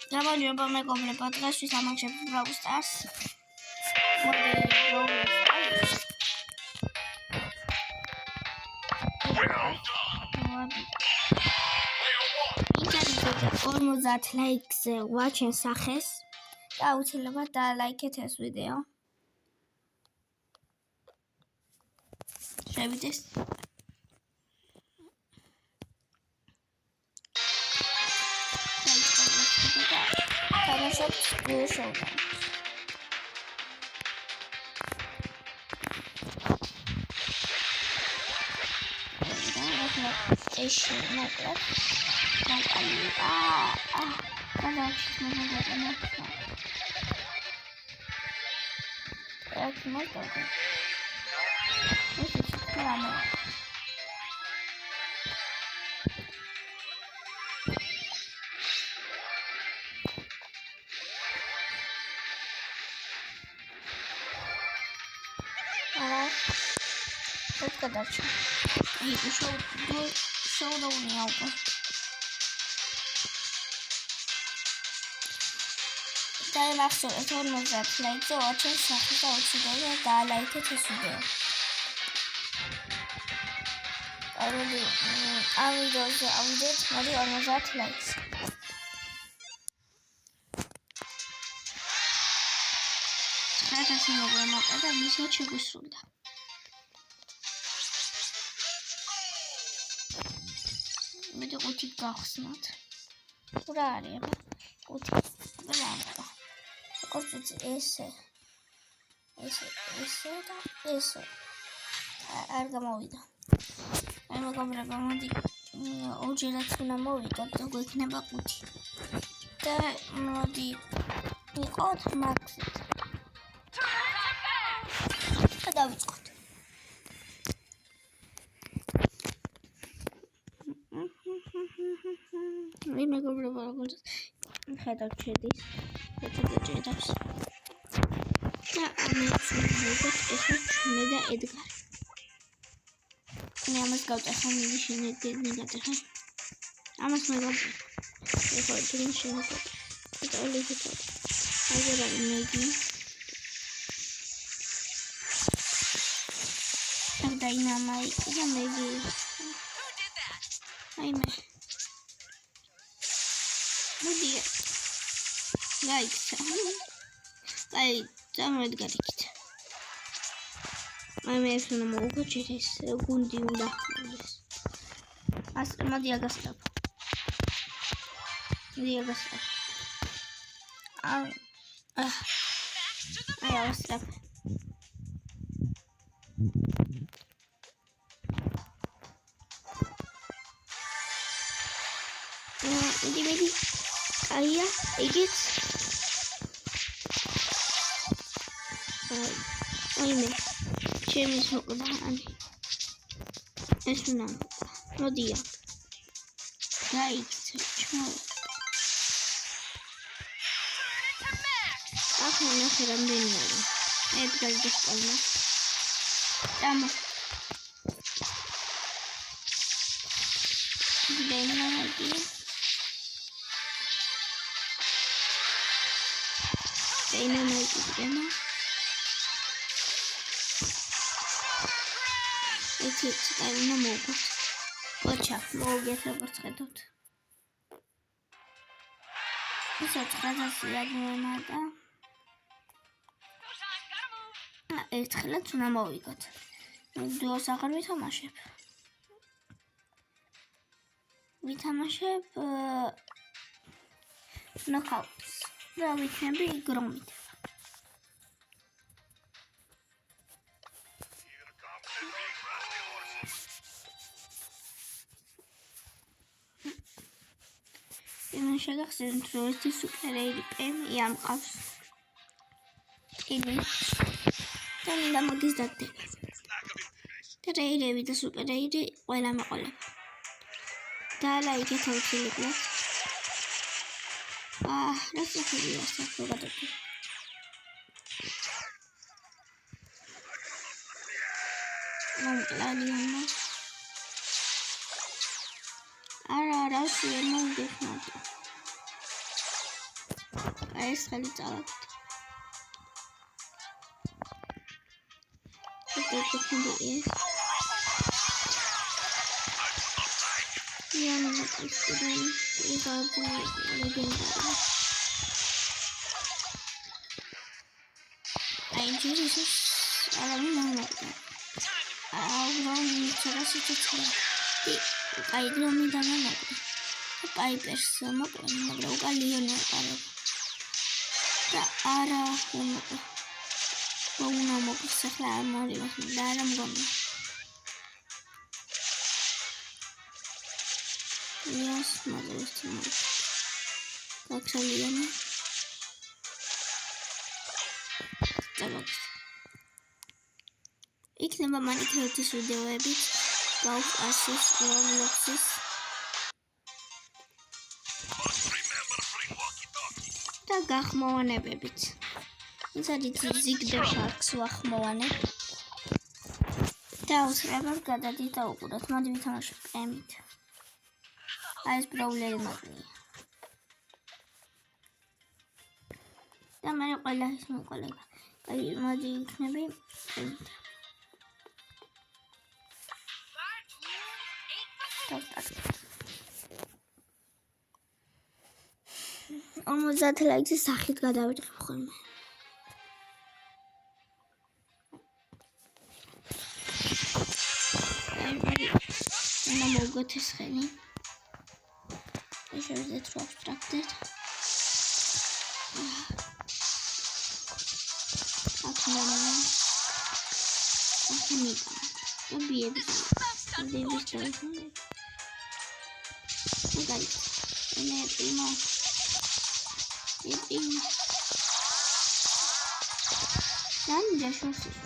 გამარჯობა მეგობრებო, დღეს ვისამართებ Brawl Stars. მოდი Brawl Stars. ინტერნეტზე 50 ლაიქზე ვაჩენ სახეს და აუცილებლად დალაიქეთ ეს ვიდეო. შევიდეს. თამაშობთ School Showdown. ეში მოკლედ. Let's go that shit. Hey, show the one out. Dai machst du etwas mit like so watching Sachen out today da like it is video. Already I will do the update maybe on that likes. That's not going up. I miss what you go მე ყუთი გახსნათ. რა არის აბა? ყუთი. აბა რა არის? ყუთი ესე და ესე. არ გამოვიდა. აი მეგობრებო, მოდი ორჯერაც უნდა მოვიდოთ და გვექნება ყუთი. და მოდი იყოთ მაქსით. და დავიწყოთ. მე მეგობრებო, როგორც ხედავთ შედის, ეცადაც. და ამას ვიგოთ ესე მე და ედგარი. მე ამას გავტეხა მიდი შენები გატეხა. ამას მეგობრებო. ეხლა თქვენ შენებთ. და ოლიფეთ. აგერ არის მეგი. და ინამაი და მეგი. აი მე მოდი ლაიქს აი დამოდგარით აი მე ესენა მოგოჩეთ ეს გუნდი უნდა ხდეს ას მოდი აგასტავ აი ავსტავ Maybe Aya, Egit. Oime, Chemis Hogan. Es una no dia. Likes, small. Ahora no serán de nuevo. Edgar de espalda. Vamos. Venga aquí. Dynamite again. It's I don't know what. Watch out, no get over to It's a tragedy. ერთხელაც უნდა მოვიგოთ. დუოს აღარ ვითამაშებ. ვითამაშებ ნოკაუტს. და ვიქნები გრომით. იმან შეგახსენებთ, რომ ეს სუპერეირი პემი ამყავს. იგი და მინდა მაგის დადგება. და რეირები და სუპერეირი ყველა მეყოლება. და ლაიქეთ აუცილებლად. Let's look at this. აი ეს ხელი წავაგდ. ეს Yana istedim. İzardım legendary. Ay Jesus. Alamın olmadı. Ağlam çarası tutma. Ay glomi dana oldu. Ay persona koyma droga lione para. Da ara olmadı. Ona mı kusaklar mı oluyor? Daram gomla. Yes, mother is too much. Actually, Starbucks. Ik neem maar mijn kritische video hebben. Golf assist, Robloxes. Da ga ik maar hebben. Dit is die ziekte parks wacht maar. Trouwens, we hebben dat dit ook. Dat moet je trouwens niet. Hij is probleem niet. Dan ben ik al eens mijn collega. Kijk, maar die knabbe. Almost that like this sakit gadavit ხოლმე. Ana mogothes kheli. Shevzet ro abstracted. Atmana. Atmita. Obiebs. Devis telefon. Guys, ene primo. Primo. Lan yaşıyorsun.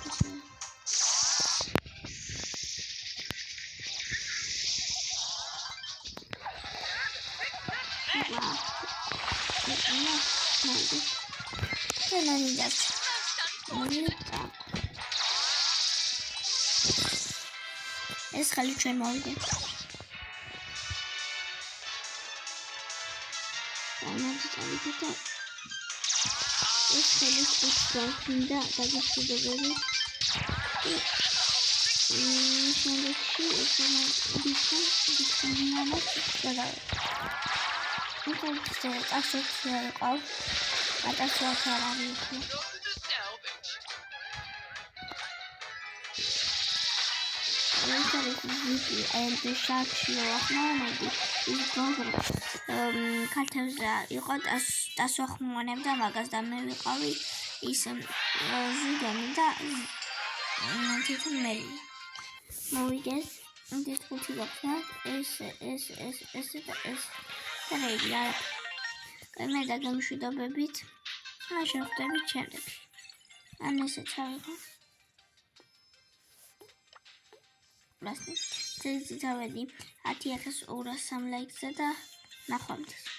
ეს ხელი ჩვენ მოვიდეთ. ეს ხელი უცხოა და დაგიშვებები. შემდეგში and the shark შეახმოვანებდი ის პროგრამა ქართულზე იყო დასახმოვანებდა მაგას და მე ვიყავი ის ზიგანი და თითქმელი მოვიგეს ეს ხუთი გახსნა ეს და რეიგა მე დაგემშვიდობებით აი შევხვდებით შემდეგში ან ესე ჩავიღო This is already 10,203 likes და ნახვამდის